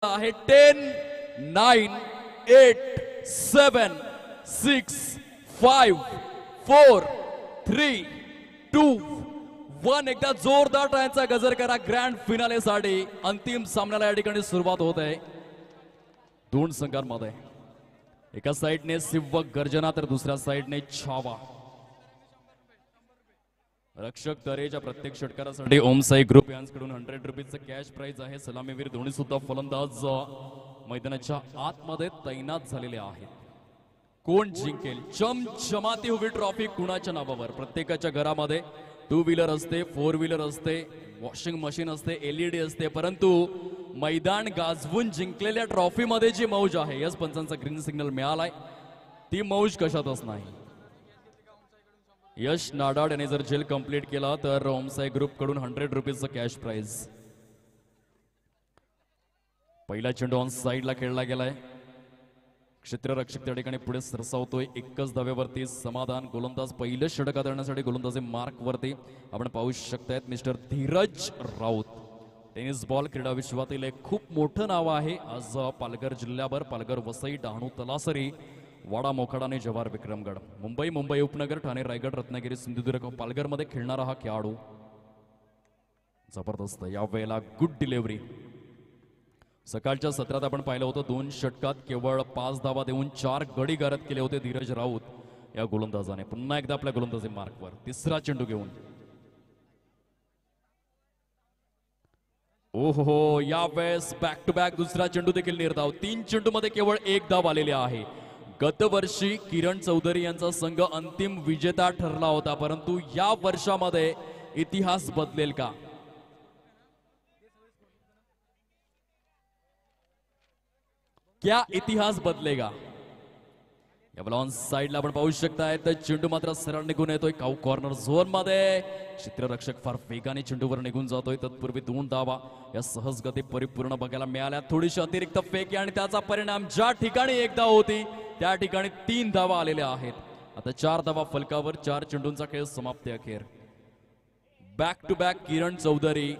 आहे 10 9 8 7 6 5 4 3 2 1 एकदा जोरदार टाळ्यांचा गजर करा ग्रँड फिनाले साठी अंतिम सामन्याला या ठिकाणी सुरुवात होत आहे दोन संघांमध्ये एका साइडने सिव्वक गर्जना तर दुसऱ्या साइडने छावा रक्षक तरेच्या प्रत्येक षटकारासाठी ओम साई ग्रुप यांच्याकडून 100 रुपीजचं कॅश प्राइज आहे सलामीवीर दोन्ही सुद्धा फलंदाज मैदानाच्या आतमध्ये तैनात झालेले आहेत कोण जिंकेल चमचमाती उभी ट्रॉफी कुणाच्या नावावर प्रत्येकाच्या घरामध्ये 2 व्हीलर असते 4 व्हीलर असते वॉशिंग मशीन असते LED असते परंतु मैदान गाजवून जिंकलेल्या ट्रॉफी मध्ये जी मौज आहे यस पंचांचा ग्रीन सिग्नल मिळालाय ती मौज कशातच नाही यश नाडाड यांनी जर जेल कंप्लीट केला तर ओमसाई ग्रुप कडून 100 रुपीजचं कॅश प्राइज पहिला चेंडू ऑन साइडला खेळला गेलाय क्षेत्ररक्षक त्या ठिकाणी पुढे सरसावतोय एकच धाव्यावरती समाधान गोलंदाज पहिलं षटक करण्यासाठी गोलंदाजी मार्क वरती आपण पाहू शकतायत mister Dhiraj Raut tennis ball क्रीडा विश्वातील एक खूप मोठं नाव आहे आज पालघर जिल्ह्यावर पालघर वसई डहाणू तलासरी वाडा मोखाडा आणि जव्हार विक्रमगड मुंबई उपनगर ठाणे रायगड रत्नागिरी सिंधुदुर्ग पालघर मध्ये खेळणारा हा खेळाडू जबरदस्त या वेळेला गुड डिलिव्हरी सकाळच्या सत्रात आपण पाहिलं होतं 2 षटकात केवळ 5 धावा देऊन 4 गडी गारद केले होते धीरज राऊत या गोलंदाजाने पुन्हा एकदा आपल्या गोलंदाजी मार्कवर तिसरा चेंडू घेऊन ओहो यावेळेस बॅक टू बॅक दुसरा चेंडू देखील निर्धाव 3 चेंडू मध्ये केवळ 1 धाव आलेले आहे गतवर्षी किरण चौधरी यांचा संघ अंतिम विजेता ठरला होता परंतु या वर्षामध्ये इतिहास बदलेल का क्या इतिहास बदलेगा या ऑन साइडला आपण पाहू शकताय तर चेंडू मात्र सरळ निघून येतोय काऊ कॉर्नर झोन मध्ये क्षेत्ररक्षक फार वेगाने चेंडूवर निघून जातोय तत्पूर्वी 2 धावा या सहज गती परिपूर्ण बघायला मिळाल्या थोडीशी अतिरिक्त फेक आणि त्याचा परिणाम ज्या ठिकाणी 1 धाव होती त्या ठिकाणी 3 धावा आलेल्या आहेत आता 4 धावा फलकावर 4 चेंडूंचा खेळ समाप्ती अखेर back to back Kiran Chaudhary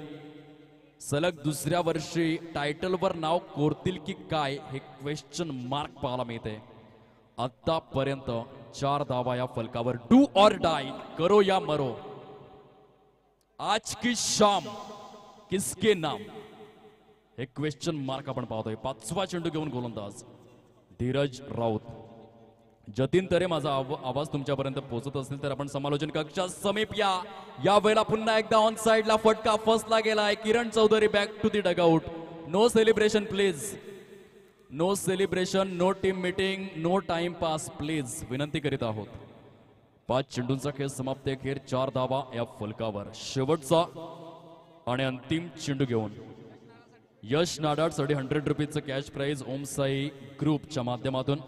सलग दुसऱ्या वर्षी टायटलवर नाव कोरतील की काय हे क्वेश्चन मार्क पाहायला मिळते आतापर्यंत 4 धावा या फलकावर डू और डाई करो या मरो आज की शाम किसके नाम हे क्वेश्चन मार्क आपण पाहतोय 5वा चेंडू घेऊन गोलंदाज धीरज राऊत जतीन तरे माझा आवाज तुमच्यापर्यंत पोहोचत असेल तर आपण समालोचन कक्षा समीप या वेळेला पुन्हा एकदा ऑन साइडला फटका फसला गेलाय Kiran Chaudhari back to the dugout no celebration please no celebration no team meeting no time pass please विनंती करीत आहोत 5 चेंडूंचा खेळ समाप्ती अखेर 4 धावा या फलकावर शेवटचा आणि अंतिम चेंडू घेऊन यश नाडाड साठी 100 रुपीजचं कॅश प्राइज ओम साई ग्रुपच्या माध्यमातून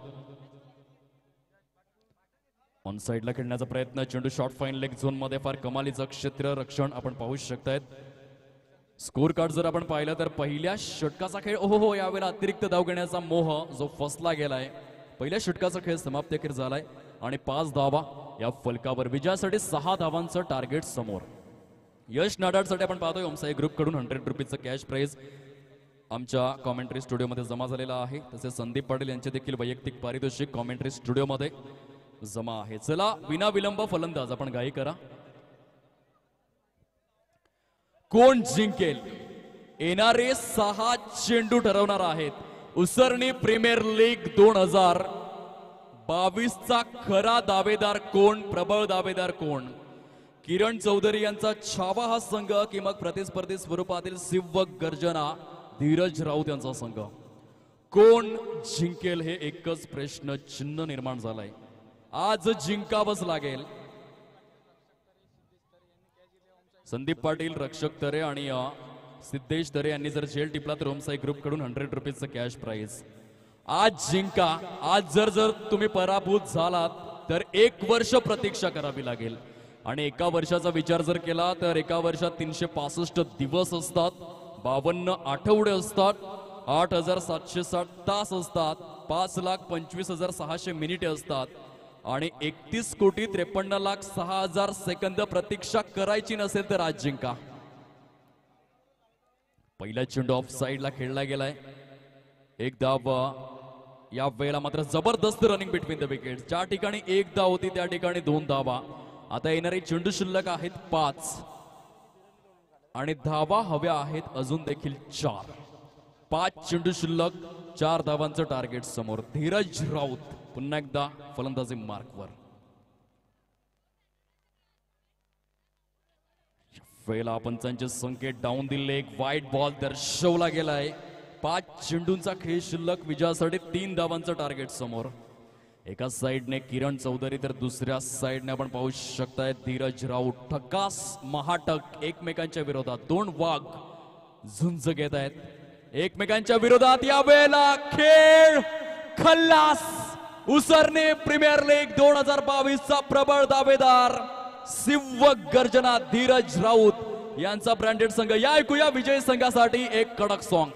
ऑन साइडला खेळण्याचा प्रयत्न चेंडू शॉर्ट फाईन लेग झोन मध्ये फार कमालीचं क्षेत्र रक्षण आपण पाहू शकतायत स्कोर कार्ड जर आपण पाहिलं तर पहिल्या षटकाचा खेळ ओहो यावेळेला अतिरिक्त धाव घेण्याचा मोह जो फसला गेलाय पहिल्या षटकाचा खेळ समाप्ती अखेर झालाय आणि 5 धावा या फलकावर विजयासाठी 6 धावांचं टार्गेट समोर यश नाडाडसाठी आपण पाहतोय ओमसाई ग्रुप कडून 100 रुपीजचं कॅश प्राइज आमच्या कॉमेंट्री स्टुडिओमध्ये जमा झालेला आहे तसेच संदीप पाटील यांचे देखील वैयक्तिक पारितोषिक कॉमेंट्री स्टुडिओमध्ये जमा आहे चला विना विलंब फलंदाज आपण गाई करा कोण जिंकेल येणारे 6 चेंडू ठरवणार आहेत उसरणी प्रीमियर लीग 2022 चा खरा दावेदार कोण प्रबळ दावेदार कोण किरण चौधरी यांचा छावा हा संघ की मग प्रतिस्पर्धी स्वरूपातील सिव्वक गर्जना धीरज राऊत यांचा संघ कोण जिंकेल हे एकच प्रश्न चिन्ह निर्माण झालाय आज जिंकावंच लागेल संदीप पाटील रक्षक तरे आणि सिद्धेश तरे यांनी जर झेल टिपला तर ओमसाई ग्रुप कडून 100 रुपीजचं कॅश प्राइज आज जिंका आज जर तुम्ही पराभूत झालात तर 1 वर्ष प्रतीक्षा करावी लागेल आणि एका वर्षाचा विचार जर केला तर एका वर्षात 365 दिवस असतात 52 आठवडे असतात 8760 तास असतात 5,25,600 मिनिटे असतात आणि 31,53,06,000 सेकंद प्रतीक्षा करायची नसेल तर आज जिंका पहिला चेंडू ऑफ साइडला खेळला गेलाय एक धाव या वेळेला मात्र जबरदस्त रनिंग बिटवीन द विकेट्स. ज्या ठिकाणी एक धाव होती त्या ठिकाणी 2 धावा. आता येणारे चेंडू शिल्लक आहेत 5 आणि धावा हव्या आहेत अजून देखील 4. 5 चेंडू शिल्लक, 4 धावांचं टार्गेट समोर. धीरज राऊत पुन्हा एकदा फलंदाजी मार्कवर. वेळेला पंचांचे संकेत डाऊन दिले. एक वाईट बॉल दर्शवला गेलाय. 5 चेंडूंचा खेळ शिल्लक, विजयासाठी 3 धावांचं टार्गेट समोर. एका साइडने किरण चौधरी तर दुसऱ्या साइडने आपण पाहू शकताय धीरज राऊत. ठकास महाटक एकमेकांच्या विरोधात. 2 वाघ झुंज घेत आहेत एकमेकांच्या विरोधात. या वेळेला खेळ खल्लास. उसरणे प्रीमियर लीग 2022 चा प्रबळ दावेदार सिंह गर्जना धीरज राऊत यांचा ब्रँडेड संघ. या ऐकूया विजयी संघासाठी एक कडक सॉन्ग.